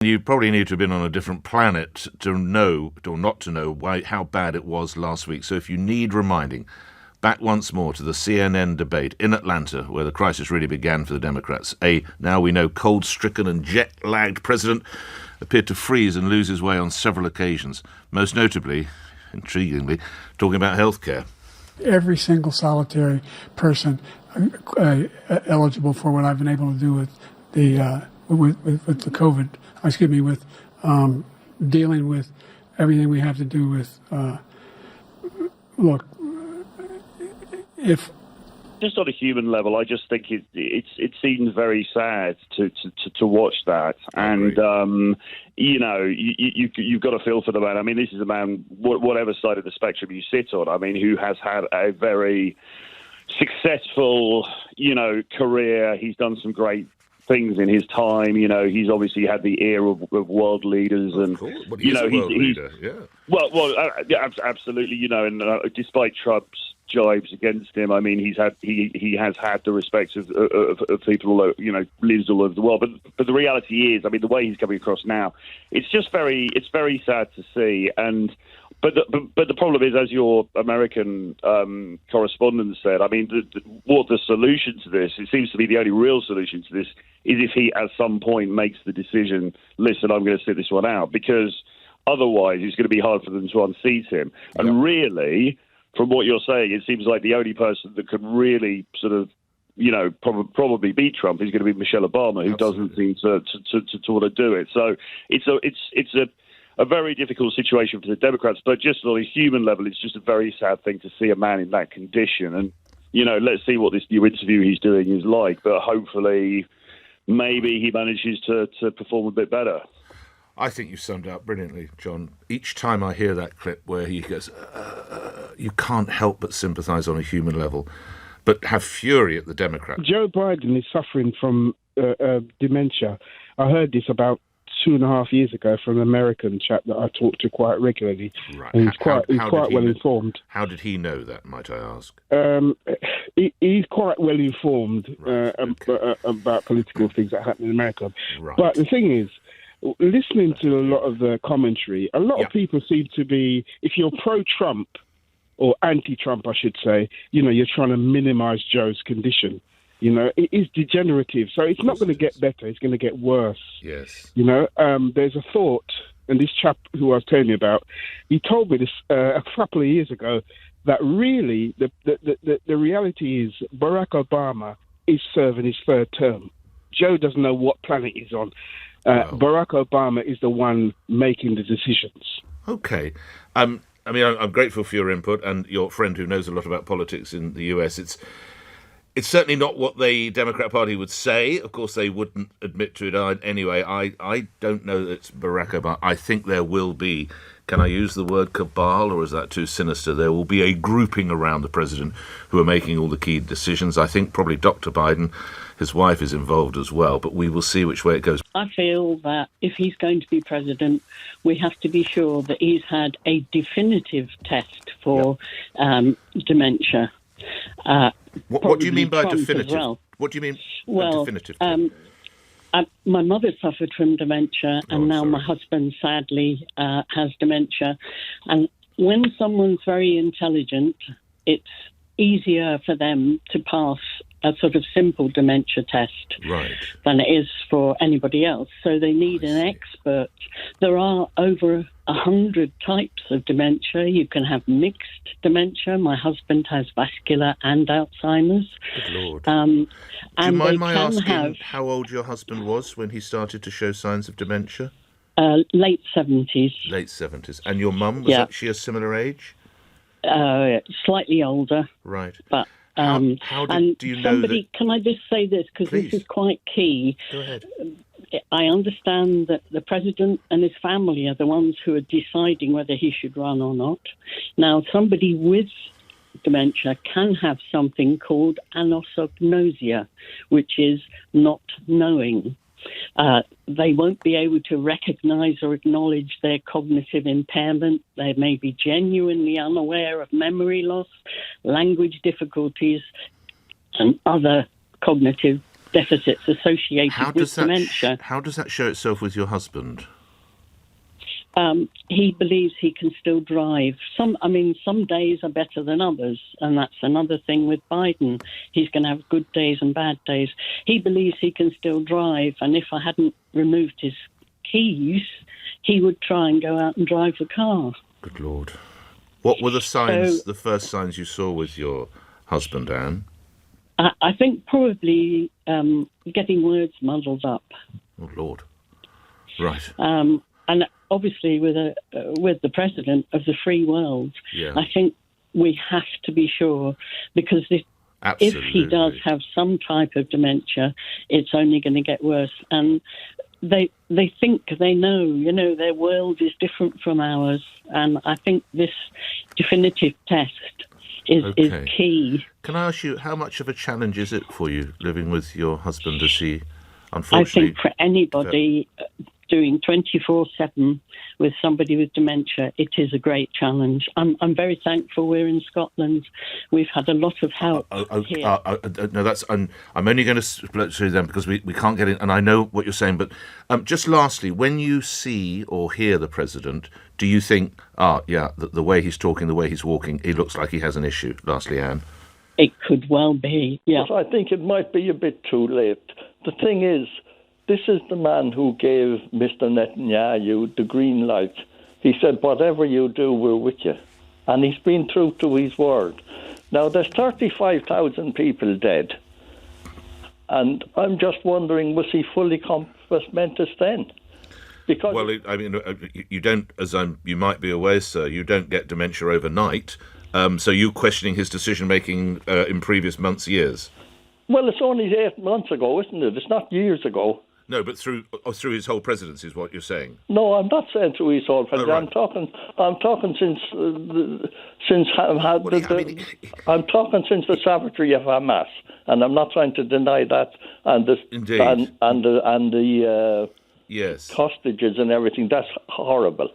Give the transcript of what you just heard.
You probably need to have been on a different planet to know, or not to know, how bad it was last week. So if you need reminding, back once more to the CNN debate in Atlanta, where the crisis really began for the Democrats. A now we know cold-stricken and jet-lagged president appeared to freeze and lose his way on several occasions, most notably, intriguingly, talking about healthcare. Every single solitary person eligible for what I've been able to do with the COVID, with dealing with everything we have to do with, look, if... Just on a human level, I just think it seems very sad to watch that, and you've got to feel for the man. I mean, this is a man, whatever side of the spectrum you sit on, I mean, who has had a very successful, career. He's done some great things in his time. He's obviously had the ear of world leaders, and he's a world leader. Yeah. Well, absolutely. And despite Trump's jibes against him, I mean, he has had the respect of people all over, leaders all over the world. But the reality is, I mean, the way he's coming across now, it's very sad to see. And but the problem is, as your American correspondent said, I mean, what the solution to this? It seems to be the only real solution to this is if he at some point makes the decision, listen, I'm going to sit this one out, because otherwise it's going to be hard for them to unseat him. Yep. And really, from what you're saying, it seems like the only person that could really sort of, probably beat Trump is going to be Michelle Obama, who doesn't seem to want to do it. So it's a very difficult situation for the Democrats. But just on a human level, it's just a very sad thing to see a man in that condition. And let's see what this new interview he's doing is like. But hopefully, maybe he manages to perform a bit better. I think you summed it up brilliantly, John. Each time I hear that clip where he goes, you can't help but sympathise on a human level, but have fury at the Democrats. Joe Biden is suffering from dementia. I heard this about 2.5 years ago from an American chap that I talk to quite regularly. Right. And he's quite well informed. How did he know that, might I ask? He's quite well informed about political things that happen in America. Right. But the thing is, listening to a lot of the commentary, a lot of people seem to be, if you're pro-Trump or anti-Trump, I should say, you're trying to minimize Joe's condition. It is degenerative, so it's not going to get better. It's going to get worse. Yes. There's a thought, and this chap who I was telling you about, he told me this a couple of years ago, that really the reality is Barack Obama is serving his third term. Joe doesn't know what planet he's on. Barack Obama is the one making the decisions. Okay. I'm grateful for your input, and your friend who knows a lot about politics in the US. It's certainly not what the Democrat Party would say. Of course, they wouldn't admit to it anyway. I don't know that it's Barack Obama. I think there will be, can I use the word cabal, or is that too sinister? There will be a grouping around the president who are making all the key decisions. I think probably Dr. Biden, his wife, is involved as well, but we will see which way it goes. I feel that if he's going to be president, we have to be sure that he's had a definitive test for dementia. What do you mean by Trump definitive? Well. What do you mean by definitive? My mother suffered from dementia, and now my husband sadly has dementia. And when someone's very intelligent, it's easier for them to pass a sort of simple dementia test than it is for anybody else. So they need an expert. There are over 100 types of dementia. You can have mixed dementia. My husband has vascular and Alzheimer's. Good Lord. Do you mind my asking how old your husband was when he started to show signs of dementia? Late 70s. Late 70s. And your mum, was she a similar age? Slightly older. Right. But do you know that... Can I just say this, because this is quite key. Go ahead. I understand that the president and his family are the ones who are deciding whether he should run or not. Now, somebody with dementia can have something called anosognosia, which is not knowing. They won't be able to recognise or acknowledge their cognitive impairment. They may be genuinely unaware of memory loss, language difficulties, and other cognitive deficits associated with dementia. How does that show itself with your husband? He believes he can still drive. Some days are better than others, and that's another thing with Biden. He's going to have good days and bad days. He believes he can still drive, and if I hadn't removed his keys, he would try and go out and drive the car. Good Lord. What were the signs, the first signs you saw with your husband, Anne? I think probably getting words muddled up. Oh, Lord. Right. And obviously, with the president of the free world, I think we have to be sure, because if he does have some type of dementia, it's only going to get worse. And they think they know, their world is different from ours. And I think this definitive test is key. Can I ask you, how much of a challenge is it for you living with your husband as he, unfortunately... I think for anybody doing 24/7 with somebody with dementia, it is a great challenge. I'm very thankful we're in Scotland. We've had a lot of help here. No, that's... I'm only going to split through them because we can't get in, and I know what you're saying, but just lastly, when you see or hear the president, do you think, the way he's talking, the way he's walking, he looks like he has an issue? Lastly, Anne. It could well be, yeah. But I think it might be a bit too late. The thing is, this is the man who gave Mr. Netanyahu the green light. He said, whatever you do, we're with you. And he's been true to his word. Now, there's 35,000 people dead. And I'm just wondering, was he fully compos mentis then? Because you don't, you might be aware, sir, you don't get dementia overnight. So you're questioning his decision-making in previous months, years? Well, it's only 8 months ago, isn't it? It's not years ago. No, but through his whole presidency is what you're saying. No, I'm not saying through his whole presidency. Right. I'm talking I'm talking since the savagery of Hamas, and I'm not trying to deny that. And the Yes. hostages and everything. That's horrible.